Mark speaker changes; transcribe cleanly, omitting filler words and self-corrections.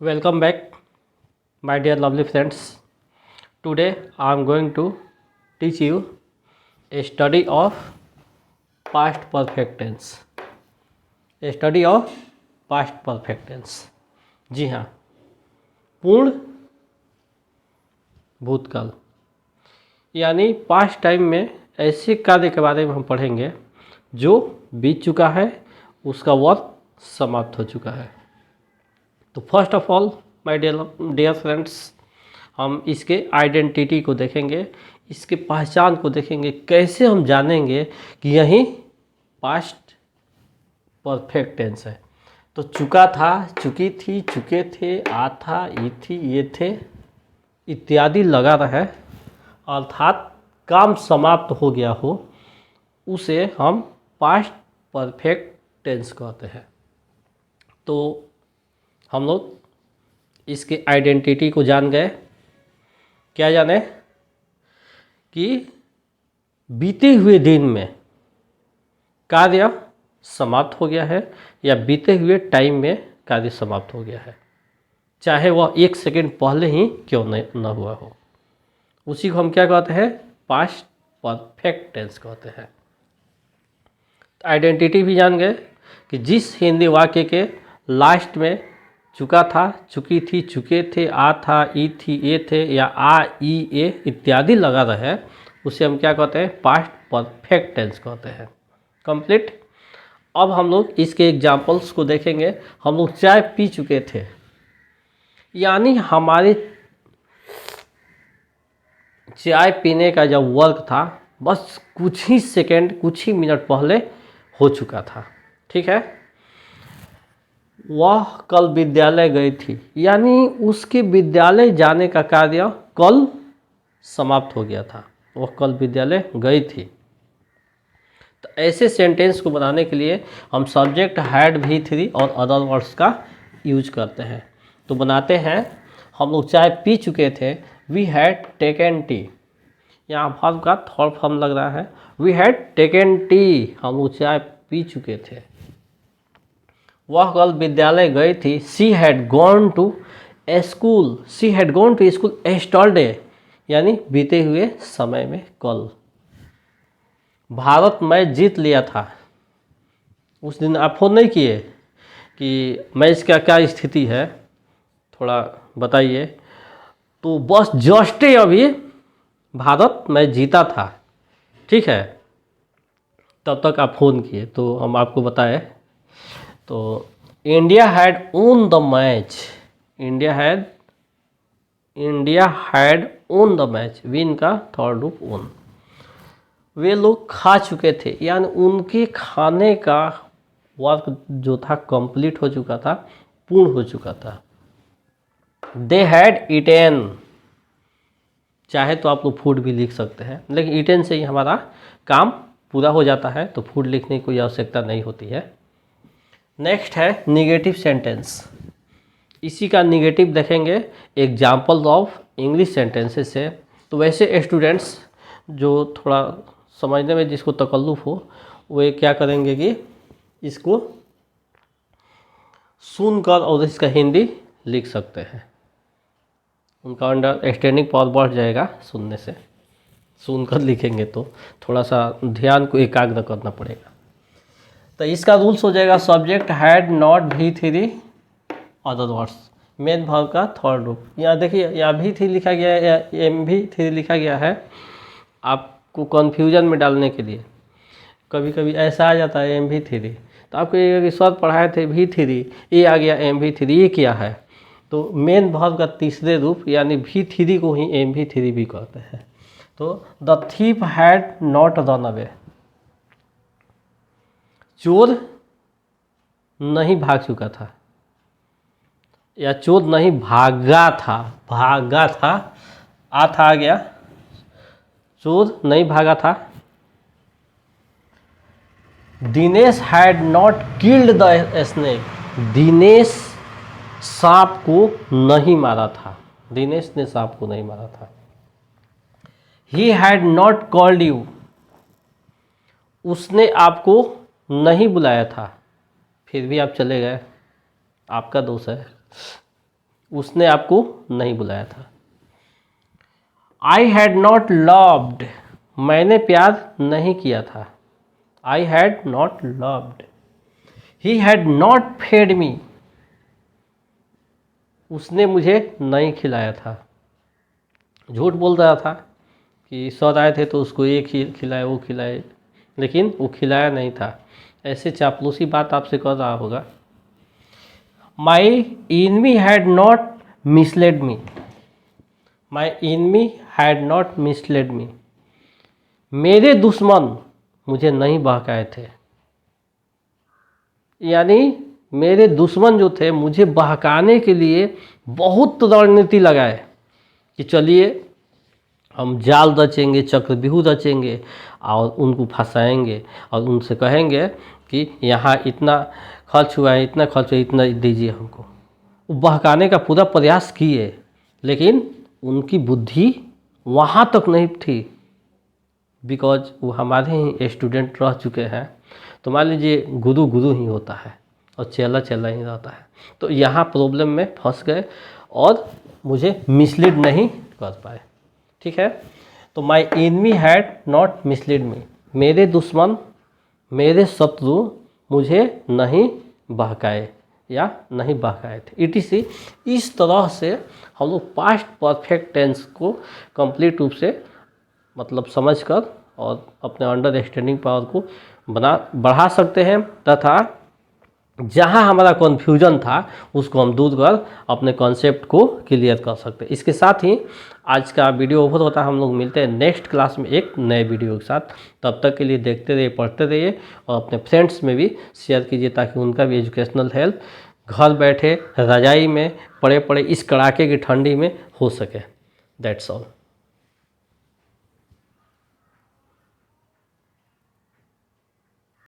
Speaker 1: Welcome back, my dear lovely friends. Today I am going to teach you a study of past perfect tense. A study of past perfect tense. जी हाँ, पूर्ण भूतकाल यानी past time में ऐसे कार्य के बारे में हम पढ़ेंगे जो बीत चुका है, उसका वर्क समाप्त हो चुका है। तो first of all my dear friends, हम इसके आइडेंटिटी को देखेंगे, इसके पहचान को देखेंगे। कैसे हम जानेंगे कि यही पास्ट परफेक्ट टेंस है। तो चुका था, चुकी थी, चुके थे, आ था, ई थी, ये थे इत्यादि लगा रहा है, अर्थात काम समाप्त हो गया हो, उसे हम पास्ट परफेक्ट टेंस कहते हैं। तो हम लोग इसके आइडेंटिटी को जान गए। क्या जाने कि बीते हुए दिन में कार्य समाप्त हो गया है या बीते हुए टाइम में कार्य समाप्त हो गया है, चाहे वह एक सेकंड पहले ही क्यों न हुआ हो। उसी को हम क्या कहते हैं? पास्ट परफेक्ट टेंस कहते हैं। आइडेंटिटी भी जान गए कि जिस हिंदी वाक्य के लास्ट में चुका था, चुकी थी, चुके थे, आ था, ई थी, ये थे या आ, ई, ए इत्यादि लगा रहे, उसे हम क्या कहते हैं? पास्ट परफेक्ट टेंस कहते हैं। कंप्लीट। अब हम लोग इसके एग्जाम्पल्स को देखेंगे। हम लोग चाय पी चुके थे, यानी हमारे चाय पीने का जब वर्क था बस कुछ ही सेकंड, कुछ ही मिनट पहले हो चुका था। ठीक है। वह कल विद्यालय गई थी, यानी उसके विद्यालय जाने का कार्य कल समाप्त हो गया था। वह कल विद्यालय गई थी। तो ऐसे सेंटेंस को बनाने के लिए हम सब्जेक्ट हैड V3 और अदर वर्ड्स का यूज करते हैं। तो बनाते हैं, हम लोग चाय पी चुके थे, वी हैड टेकन टी। यहाँ वर्ब का थर्ड फॉर्म लग रहा है। वी हैड टेकन टी, हम लोग चाय पी चुके थे। वह कल विद्यालय गई थी, she had gone to a school. She had gone to school yesterday, यानी बीते हुए समय में कल। भारत मैच जीत लिया था। उस दिन आप फोन नहीं किए कि मैच का क्या स्थिति है, थोड़ा बताइए। तो बस जस्ट अभी भारत मैच जीता था, ठीक है, तब तक आप फ़ोन किए तो हम आपको बताएं। तो India had own the match, India had own the match, win का थर्ड रूप ओन। वे लोग खा चुके थे, यानी उनके खाने का वर्क जो था कंप्लीट हो चुका था, पूर्ण हो चुका था। दे हैड ईटेन, चाहे तो आप लोग फूड भी लिख सकते हैं, लेकिन ईटेन से ही हमारा काम पूरा हो जाता है, तो फूड लिखने की कोई आवश्यकता नहीं होती है। नेक्स्ट है निगेटिव सेंटेंस। इसी का निगेटिव देखेंगे एग्जाम्पल ऑफ इंग्लिश सेंटेंसेस से। तो वैसे स्टूडेंट्स जो थोड़ा समझने में जिसको तकल्लुफ़ हो, वे क्या करेंगे कि इसको सुनकर और इसका हिंदी लिख सकते हैं। उनका अंडरस्टैंडिंग पावर बढ़ जाएगा सुनने से। सुनकर लिखेंगे तो थोड़ा सा ध्यान को एकाग्र करना पड़ेगा। तो इसका रूल्स हो जाएगा, subject had not V3 other words, main verb का थर्ड रूप। यहाँ देखिए, यहाँ V3 लिखा गया है या MV3 लिखा गया है, आपको कन्फ्यूजन में डालने के लिए। कभी कभी ऐसा आ जाता है MV3, तो आपको ये सर पढ़ाए थे V3, ये आ गया MV3, ये क्या है? तो मेन वर्ब का तीसरे रूप यानी V3 को ही MV3 भी कहते हैं। तो the thief had not run away, चोर नहीं भाग चुका था या चोर नहीं भागा था, भागा था, आ गया, चोर नहीं भागा था। Dinesh had not killed the snake, Dinesh सांप को नहीं मारा था, दिनेश ने सांप को नहीं मारा था। He had not called you, उसने आपको नहीं बुलाया था, फिर भी आप चले गए, आपका दोष है। उसने आपको नहीं बुलाया था। आई हैड नॉट लव्ड, मैंने प्यार नहीं किया था। I had not loved. He had not fed me, उसने मुझे नहीं खिलाया था। झूठ बोल रहा था कि सर आए थे तो उसको एक ही खिलाए, वो खिलाए, लेकिन वो खिलाया नहीं था। ऐसे चापलूसी बात आपसे कर रहा होगा। My enemy had not misled me, my enemy had not misled me, मेरे दुश्मन मुझे नहीं बहकाए थे। यानी मेरे दुश्मन जो थे मुझे बहकाने के लिए बहुत रणनीति लगाए कि चलिए हम जाल रचेंगे, चक्रव्यूह रचेंगे और उनको फंसाएंगे और उनसे कहेंगे कि यहाँ इतना खर्च हुआ है, इतना खर्च हुआ है, इतना दीजिए हमको। वो बहकाने का पूरा प्रयास किए, लेकिन उनकी बुद्धि वहाँ तक नहीं थी, बिकॉज वो हमारे ही स्टूडेंट रह चुके हैं। तो मान लीजिए गुरु गुरु ही होता है और चेला चेला ही रहता है। तो यहाँ प्रॉब्लम में फंस गए और मुझे मिसलीड नहीं कर पाए। ठीक है, तो my enemy had not misled me, मेरे दुश्मन, मेरे शत्रु मुझे नहीं बहकाए या नहीं बहकाए थे। इटीसी इस तरह से हम लोग पास्ट परफेक्ट टेंस को कंप्लीट रूप से मतलब समझकर और अपने अंडरस्टैंडिंग पावर को बढ़ा सकते हैं, तथा जहां हमारा कन्फ्यूजन था उसको हम दूर कर अपने कॉन्सेप्ट को क्लियर कर सकते हैं। इसके साथ ही आज का वीडियो ओवर होता है। हम लोग मिलते हैं नेक्स्ट क्लास में एक नए वीडियो के साथ। तब तक के लिए देखते रहिए, पढ़ते रहिए और अपने फ्रेंड्स में भी शेयर कीजिए ताकि उनका भी एजुकेशनल हेल्प घर बैठे रजाई में पड़े पड़े इस कड़ाके की ठंडी में हो सके। That's all.